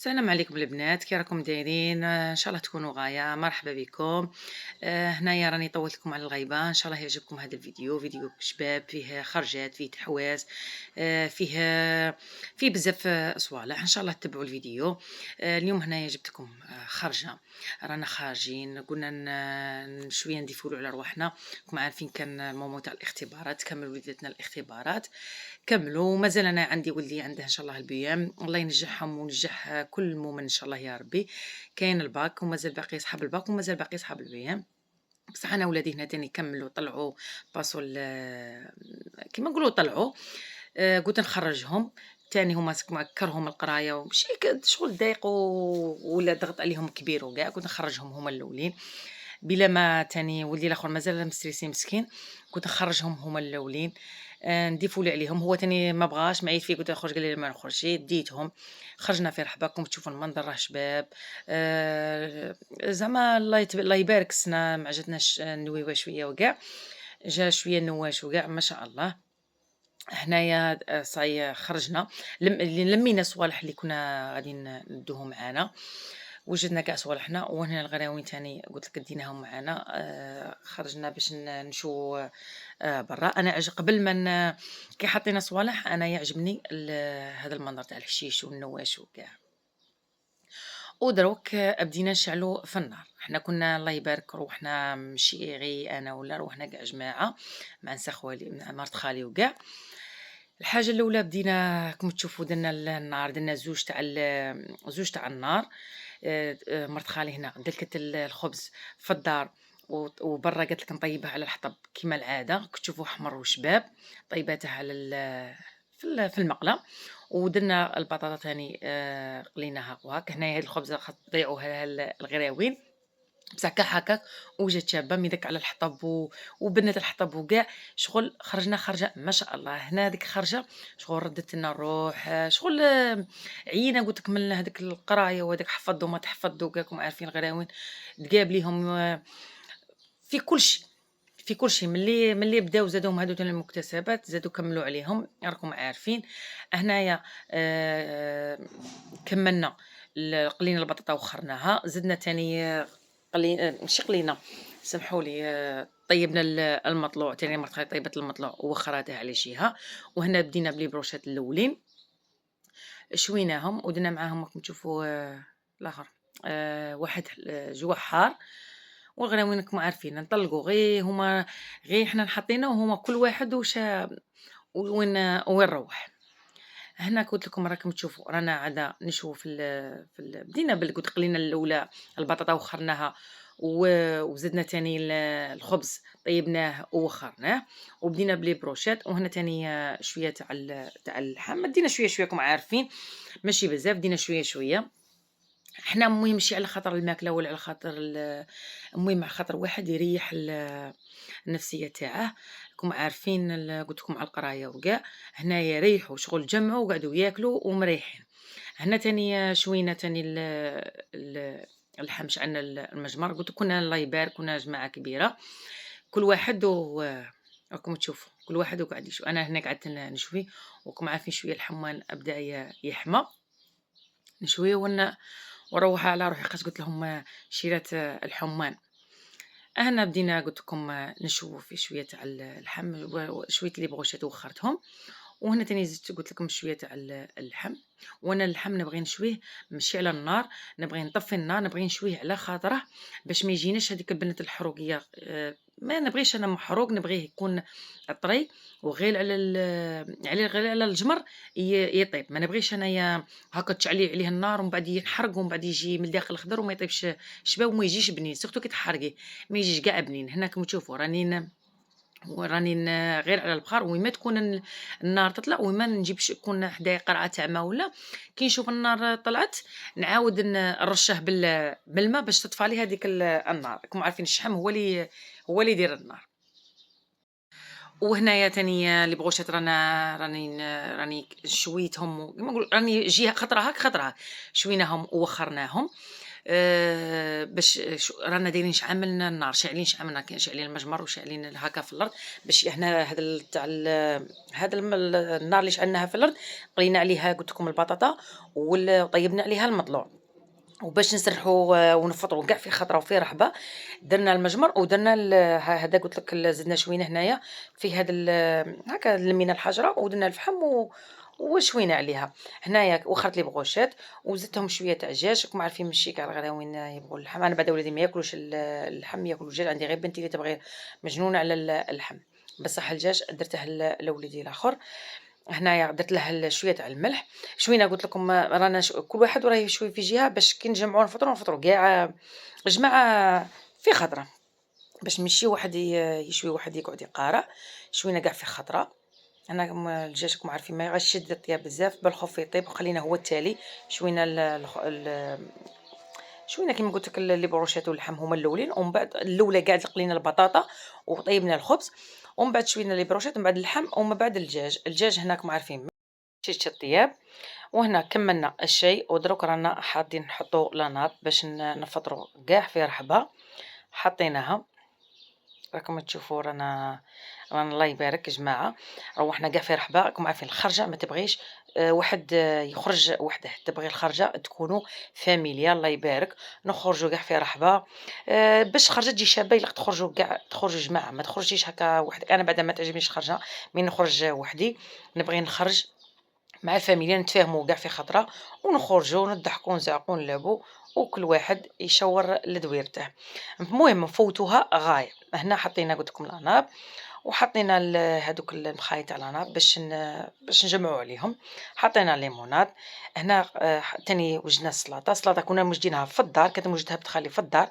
السلام عليكم البنات، كي راكم دايرين؟ ان شاء الله تكونوا غايه. مرحبا بكم. هنايا راني طولت لكم على الغيبه. ان شاء الله يعجبكم هذا الفيديو. فيديو شباب فيه خرجات، فيه تحواس، فيه بزاف صوالح. ان شاء الله تتبعوا الفيديو. اليوم هنايا جبت لكم خرجه. رانا خارجين، قلنا شويه نضيفوا على رواحنا. راكم عارفين كان الموضوع تاع الاختبارات، كملوا وليداتنا الاختبارات، كملوا. مازال انا عندي ولدي عنده ان شاء الله البيام، الله ينجحهم وينجح كل مؤمن ان شاء الله يا ربي. كاين الباك ومازال باقي يصحاب الباك ومازال باقي يصحاب البيام. بصح انا ولادي هنا تاني كملوا طلعوا، باسوا كيما نقولوا طلعوا. قلت نخرجهم تاني، هما كرههم القرايه ومشي شغل ضايق ولا ضغط عليهم كبير وكاع. كنت نخرجهم هما الاولين بلا ما تاني ولدي الاخر مازال مستريسي مسكين. كنت نخرجهم هما الاولين. نديفولي عليهم، هو تاني ما بغاش، ما عيط فيه، قلت له خرج، قال لي ما نخرجش. ديتهم، خرجنا في رحبكم تشوفوا المنظر، راه شباب. زعما الله يبارك السنه، ما عجبناش النويوه شويه وكاع، جا شويه نواش وكاع ما شاء الله. هنايا صاي خرجنا، لمينا صوالح اللي كنا غادي ندوهم معانا، وجدنا كاع صوالحنا. وهنا الغراوين تاني قلت لك ديناهم معانا. خرجنا باش نشو برا. انا قبل ما كي حطينا صوالح انا يعجبني هذا المنظر تاع الحشيش والنواش وكاع. ودروك بدينا نشعلو في النار. حنا كنا الله يبارك روحنا ماشي غير انا ولا روحنا كاع جماعه مع نسا خوالي مع مرت خالي وكاع. الحاجه الاولى بدينا كما تشوفوا درنا النار، درنا زوج تاع النار. مرت خالي هنا دلكت الخبز في الدار، وبرا قالت لك نطيبها على الحطب كما العاده، كتشوفوا حمر وشباب. طيباتها على في المقله. ودرنا البطاطا ثاني، قليناها وهاك. هنايا هاد الخبز تضيعوها الغراوين، بصح كاع هكاك وجات شابه من داك على الحطب وبنات الحطب وكاع. شغل خرجنا خرجه ما شاء الله. هنا ديك خرجه شغل ردت لنا الروح، شغل عيينا قلت لك من هذيك القرايه وهذاك حفظ وما تحفظ وكاكم عارفين الغراوين تقاب ليهم في كل شيء، في كل شيء. ملي بداو زادوهم هادو تاع المكتسبات، زادو كملوا عليهم راكم عارفين. هنايا كملنا قلينا البطاطا وخرناها، زدنا تاني ماشي قلينا، سمحوا لي، طيبنا المطلوع تاني. مرت خالي طيبت المطلوع وخراتها على جهه. وهنا بدينا بلي بروشات الاولين، شويناهم ودرنا معاهم راكم تشوفوا الاخر واحد جوا حار. والغراوين راكم عارفين نطلقوا غير هما، غير حنا حطينا وهما كل واحد وين روح. هنا قلت لكم راكم تشوفوا رانا عاده نشوفوا بدينا قلت قلينا الاولى البطاطا وخرناها، وزدنا تاني الخبز طيبناه ووخرناه، وبدينا بلي بروشيت. وهنا تاني شويه تاع اللحم، دينا شويه شويه راكم عارفين، ماشي بزاف، دينا شويه شويه. حنا المهم ماشي على خاطر الماكله ولا على خاطر المهم على خاطر واحد يريح النفسيه تاعه. راكم عارفين قلت لكم على القرايه وكاع. هنايا ريحوا شغل جمعوا وقعدوا ياكلوا ومريحين. هنا تاني شوينا تاني اللحم، شعلنا المجمر. قلت كنا الله يبارك كنا جماعه كبيره، كل واحد راكم تشوفوا كل واحد وقاعد يشوف. انا هنا قعدت نشوي، وراكم عارفين شويه الحمان ابدا يحمى، نشويه وروح على روحي. قلت لهم شيرات الحمان. أنا بدينا قلت لكم نشوفوا في شوية تاع اللحم وشوية اللي بغوشات وخرتهم. وهنا تاني زدت قلت لكم شويه تاع اللحم. وانا اللحم نبغي نشويه ماشي على النار، نبغي نطفي النار، نبغي نشويه على خاطره باش ما يجيناش هذيك البنه الحروقيه. ما نبغيش انا محروق، نبغيه يكون طري وغير غير على الجمر يطيب. ما نبغيش انايا هكا تشعلي عليه النار ومن بعد ينحرق ومن بعد يجي من الداخل خضر وما يطيبش شباب وما يجيش بنين، سورتو كي تحرقي ما يجيش كاع بنين. هنا كما تشوفوا راني غير على البخار، وين تكون النار تطلع وما نجيبش يكون حدايا قرعه تاع ما ولا. كي نشوف النار طلعت نعاود نرشه بالماء باش تطفى عليه هذيك النار. راكم عارفين الشحم هو اللي يدير النار. وهنايا تاني اللي بغوشات راني شويتهم كيما نقول، راني جهه خطره هاك خطره شويناهم ووخرناهم. باش رانا دايرين شعاملنا النار، شاعلين كاين شاعلين المجمر وشاعلين هاكا في الأرض، باش حنا هذا تاع هذا النار اللي شعلناها في الأرض، قلينا عليها قلت لكم البطاطا وطيبنا عليها المطلوع، وباش نسرحوا ونفطروا كاع في خضره وفي رحبه، درنا المجمر ودرنا هذا قلت لك زدنا شوينه هنايا في هذا هكا لمينا الحجره ودرنا الفحم وشوينا عليها هنايا وخرت لي بغوشات وزدتهم شويه تاع دجاج. راكم عارفين ماشي كاع الغراوين يبغوا اللحم، انا بعدا ولادي ما ياكلوش اللحم، ياكلوا الدجاج. عندي غير بنتي اللي تبغي مجنونه على اللحم، بصح الدجاج درته لوليدي الاخر. هنايا درت له شويه تاع الملح، شوينا قلت لكم رانا كل واحد وراه يشوي في جهه باش كي نجمعوا نفطروا كاع جماعه في خضره، باش ماشي واحد يشوي واحد يقعد يقارع. شوينا كاع في خضره. انا الدجاج راكم عارفين ما يغشش الطياب بزاف، بالخوف يطيب وخلينا هو التالي. شوينا شوينا كيما قلت لك لي بروشات واللحم هما الاولين، ومن بعد الاولى كاع قلينا البطاطا وطيبنا الخبز، ومن بعد شوينا لي بروشات، ومن بعد اللحم، ومن بعد الدجاج هنا راكم عارفين شيش الطياب. وهنا كملنا الشيء ودروك رانا حاطين نحطوا لاناب باش نفطروا كاع في رحبه. حطيناها راكم تشوفوا رانا الله يبارك جماعه، روحنا كاع في رحبه. راكم عارفين الخرجه ما تبغيش واحد يخرج وحده، تبغي الخرجه تكونوا فاميليا. الله يبارك نخرجوا كاع في رحبه باش خرجه تجي شابه. الا تخرجوا كاع تخرجوا جماعه، ما تخرجيش هكا وحدك. انا بعدا ما تعجبنيش خرجه من نخرج وحدي، نبغي نخرج مع الفاميليا نتفاهموا كاع في خطره ونخرجوا نضحكوا ونزعقوا ونلعبوا وكل واحد يشور لدويرته. المهم نفوتوها غايه. هنا حطينا قلت لكم العناب وحطينا هذوك المخايط تاع العناب باش نجمعوا عليهم. حطينا ليموناد. هنا تاني وجدنا السلطه كنا موجدينها في الدار، كانت موجدها بتخلي في الدار.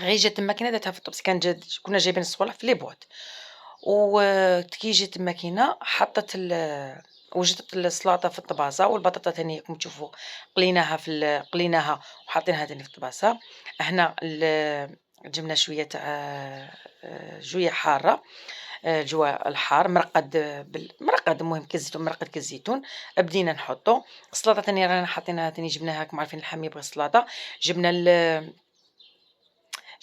غي جات الماكينه داتها في الطبس، كنا جايبين الصوالح في لي بواط، وكي جات الماكينه حطت وجدت السلطه في الطباسه، والبطاطا ثاني كما تشوفوا قليناها وحطيناها ثاني في الطباسه. هنا جبنا شويه تاع جويه حاره، الجوا الحار مرقد مرقد، المهم كالزيتون، مرقد كالزيتون. بدينا نحطو السلطه ثاني رانا حاطينها ثاني، جبناها كما عارفين اللحم يبغي السلطه، جبنا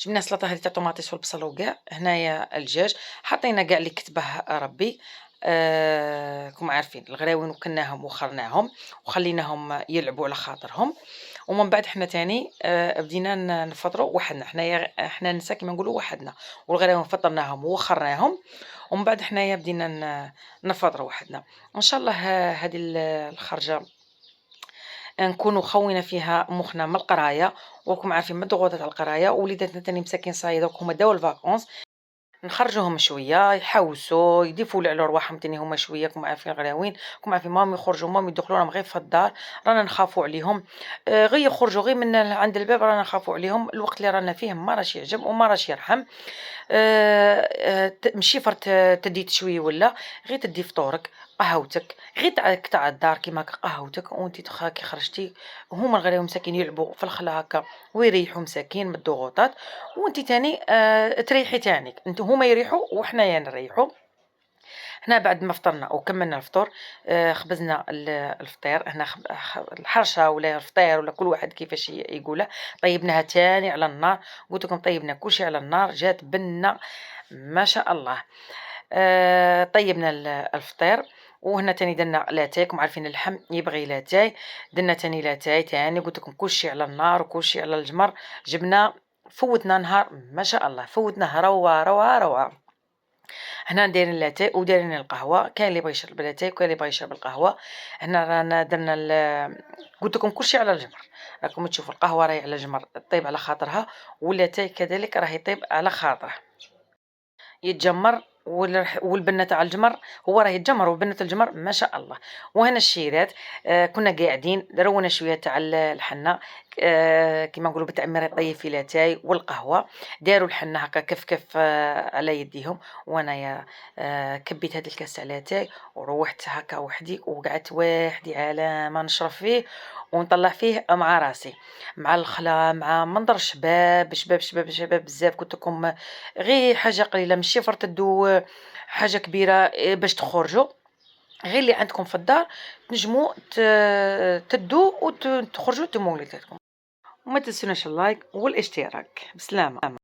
السلطه هذه تاع طوماطيس والبصل وكاع. هنايا الدجاج حطينا كاع اللي كتبه ربي. كما عارفين الغراوين وكلناهم وخرناهم وخليناهم يلعبوا على خاطرهم. ومن بعد حنا تاني بدينا نفطروا وحدنا. حنا النساء كيما نقولوا وحدنا، والغراوين فطرناهم وخرناهم، ومن بعد حنايا بدينا نفطروا وحدنا. ان شاء الله هذه الخرجه نكونوا خوينا فيها مخنا من القرايه، وراكم عارفين مضغوطه تاع القرايه، وليداتنا تاني مساكين صاي دوك هما داو الفاكونس، نخرجوهم شويه يحوسوا يديفوا على رواحهم تاني هما شويه. راكم عارفين غراوين، راكم عارفين مام يخرجوا مام يدخلوا راهم غير في الدار، رانا نخافوا عليهم. غير يخرجوا غير من عند الباب رانا نخافوا عليهم. الوقت اللي رانا فيه ما راش يعجب وما راش يرحم. ماشي فرت تديت شويه ولا غير تدي فطورك قهوتك غير تاع الدار كيما قهوتك، وانت كي خرجتي هما الغلاو مساكين يلعبوا في الخلا هكا ويريحوا مساكين من الضغوطات، وانت تاني تريحي تانيك. انت هما يريحوا وحنايا نريحوا. هنا بعد ما فطرنا وكملنا الفطور خبزنا الفطير. هنا الحرشه ولا الفطير ولا كل واحد كيفاش يقوله. طيبناها تاني على النار، قلت لكم طيبنا كلشي على النار، جات بنه ما شاء الله. طيبنا الفطير. وهنا تاني درنا لاتاي، كم عارفين اللحم يبغي لاتاي، درنا تاني لاتاي تاني. قلت لكم كلشي على النار وكلشي على الجمر. جبنا فوتنا نهار ما شاء الله، فوتنا روعه روعه روعه. هنا دايرين لاتاي ودايرين القهوه، كاين اللي يبغي يشرب لاتاي وكاين اللي يبغي يشرب القهوه. هنا رانا درنا قلت لكم كلشي على الجمر. راكم تشوفوا القهوه راهي على الجمر طيب على خاطرها، واللاتاي كذلك راه يطيب على خاطره يتجمر. والبنه تاع الجمر هو راه يتجمر، وبنه الجمر ما شاء الله. وهنا الشيرات كنا قاعدين درونا شويه تاع الحنه كيما نقولوا بالتعمير طيب في لاتاي والقهوه. داروا الحنه هكا كف كف على يديهم، وانايا كبيت هذا الكاس تاع لاتاي وروحت هكا وحدي وقعدت وحدي على ما نشرب فيه ونطلع فيه مع راسي مع الخلا مع منظر شباب شباب شباب شباب بزاف. قلت لكم غير حاجه قليله ماشي فرط تدو حاجه كبيره باش تخرجوا. غير اللي عندكم في الدار تنجموا تدوا وتخرجوا تموا وليداتكم. وما تنسوناش اللايك والاشتراك. بسلامة.